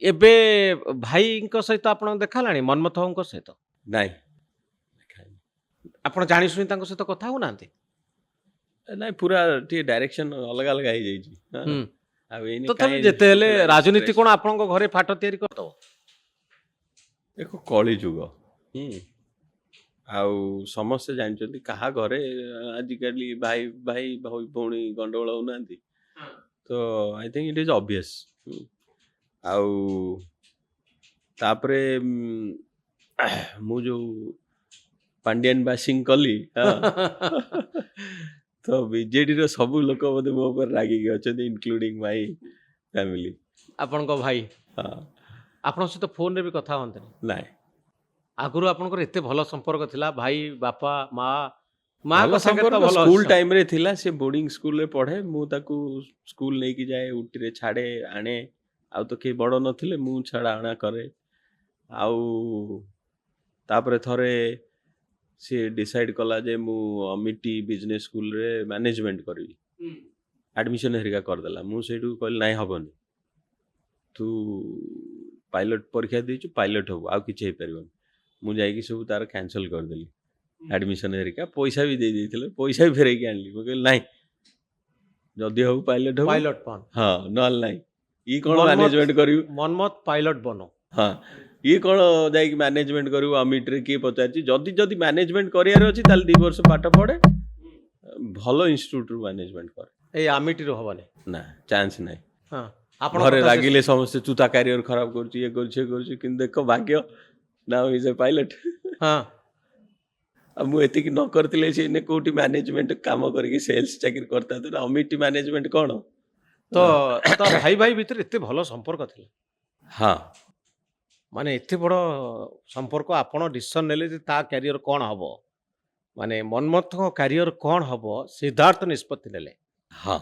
ଏବେ ଭାଇଙ୍କ ସହିତ ଆପଣଙ୍କ ଦେଖା ହେଲାଣି ମନ୍ମଥ ବାବୁଙ୍କ ସହିତ? ନାଇଁ ଆପଣ ଜାଣିଶୁଣି ତାଙ୍କ ସହିତ କଥା ହଉନାହାନ୍ତି? ନାଇଁ ପୁରା ଟିକେ ଡାଇରେକ୍ସନ ଅଲଗା ଅଲଗା ହେଇଯାଇଛି। ହଁ। ହୁଁ। ଆଉ ଏଇନି ତଥାପି କାଇଁ ଯେତେ ହେଲେ ଟୋଟାଲ ରାଜନୀତି stress- କଣ ଆପଣଙ୍କ ଘରେ ଫାଟ ତିଆରି କରିଦବ? ଏକ କଳି ଯୁଗ। ଆଉ ସମସ୍ତେ ଜାଣିଛନ୍ତି କାହା ଘରେ ଆଜିକାଲି ଭାଇ ଭାଇ ଭଉଣୀ ଗଣ୍ଡଗୋଳ ହଉନାହାନ୍ତି। ତ ଆଇ ଥିଙ୍କ ଇଟ୍ ଇଜ ଅବଭିୟସ୍। ଆଉ ତାପରେ ମୁଁ ଯୋଉ ପାଣ୍ଡିଆନ ବାସିଂ କଲି ତ ବିଜେଡିର ସବୁ ଲୋକ ବୋଧେ ମୋ ଉପରେ ରାଗିକି ଅଛନ୍ତି ଇନକ୍ଲୁଡିଂ ମାଇ ଫ୍ୟାମିଲି। ଆପଣଙ୍କ ଭାଇ ହଁ ଆପଣଙ୍କ ସହିତ ଫୋନରେ ବି କଥା ହୁଅନ୍ତିନି? ନାଇଁ ଆଗରୁ ଆପଣଙ୍କର ଏତେ ଭଲ ସମ୍ପର୍କ ଥିଲା ଭାଇ ବାପା ମା ଭଲ ମାଙ୍କ ସାଙ୍ଗରେ ତ ସମ୍ପର୍କ ଭଲ ସ୍କୁଲ ଅଛି। ଟାଇମରେ ଥିଲା। ସେ ବୋର୍ଡିଂ ସ୍କୁଲରେ ପଢେ, ମୁଁ ତାକୁ ସ୍କୁଲ ନେଇକି ଯାଏ, ଉଟିରେ ଛାଡେ ଆଣେ। ଆଉ ତ କେହି ବଡ ନଥିଲେ, ମୁଁ ଛାଡା ଆଣା କରେ। ଆଉ ତାପରେ ଥରେ ସିଏ ଡିସାଇଡ୍ କଲା ଯେ ମୁଁ ଅମିଟି ବିଜନେସ୍ ସ୍କୁଲରେ ମ୍ୟାନେଜମେଣ୍ଟ କରିବି। ଆଡମିସନ ହେରିକା କରିଦେଲା। ମୁଁ ସେଇଠୁ କହିଲି ନାଇଁ ହବନି, ତୁ ପାଇଲଟ ପରୀକ୍ଷା ଦେଇଛୁ, ପାଇଲଟ ହବୁ, ଆଉ କିଛି ହେଇପାରିବନି। ମୁଁ ଯାଇକି ସବୁ ତାର କ୍ୟାନସଲ କରିଦେଲି ଆଡମିସନ ହେରିକା। ପଇସା ବି ଦେଇ ଦେଇଥିଲେ, ପଇସା ବି ଫେରେଇକି ଆଣିଲି। ମୁଁ କହିଲି ନାଇଁ, ଯଦି ହବୁ ପାଇଲଟ ହବୁ, ପାଇଲଟ ବନ ହଁ ନହେଲେ ନାଇଁ। ଇଏ କଣ ମନ୍ମଥ ମ୍ୟାନେଜମେଣ୍ଟ କରିବୁ? ମନ୍ମଥ ପାଇଲଟ ବନ। ହଁ, ଇଏ କଣ ଯାଇକି ମ୍ୟାନେଜମେଣ୍ଟ କରିବୁ ଅମିଟରେ? କିଏ ପଚାରିଛି? ଯଦି ମ୍ୟାନେଜମେଣ୍ଟ କରିବାର ଅଛି ତାହେଲେ 2 ବର୍ଷ ପାଠ ପଢେ, ଭଲ ଇନଷ୍ଟିଚ୍ୟୁଟରୁ ମ୍ୟାନେଜମେଣ୍ଟ କରେ। ଏଇ ଆମିଟିରୁ ହବନି। ନା, ଚାନ୍ସ ନାହିଁ। ହଁ ଆପଣ ଘରେ କଥା ରାଗିଲେ ସମସ୍ତେ, ତୁ ତା କ୍ୟାରିୟର ଖରାପ କରୁଛୁ, ଇଏ କରୁଛୁ, ଇଏ କରୁଛୁ। କିନ୍ତୁ ଦେଖ ଭାଗ୍ୟ, ନାଉ ଇଜ ଏ ପାଇଲଟ। ହଁ ଆଉ ମୁଁ ଏତିକି ନ କରିଥିଲେ ସେ ଏଇନେ କୋଉଠି ମ୍ୟାନେଜମେଣ୍ଟ କାମ କରିକି ସେଲ୍ସ ଚାକିରି କରିଥାନ୍ତୁ ନା। ଅମିଟି ମ୍ୟାନେଜମେଣ୍ଟ କଣ? ତ ତ ଭାଇ ଭାଇ ଭିତରେ ଏତେ ଭଲ ସମ୍ପର୍କ ଥିଲା, ହଁ ମାନେ ଏତେ ବଡ଼ ସମ୍ପର୍କ। ଆପଣ ଡିସିସନ ନେଲେ ଯେ ତା କ୍ୟାରିୟର କ'ଣ ହବ, ମାନେ ମନ୍ମଥଙ୍କ କ୍ୟାରିୟର କ'ଣ ହବ, ସିଦ୍ଧାର୍ଥ ନିଷ୍ପତ୍ତି ନେଲେ। ହଁ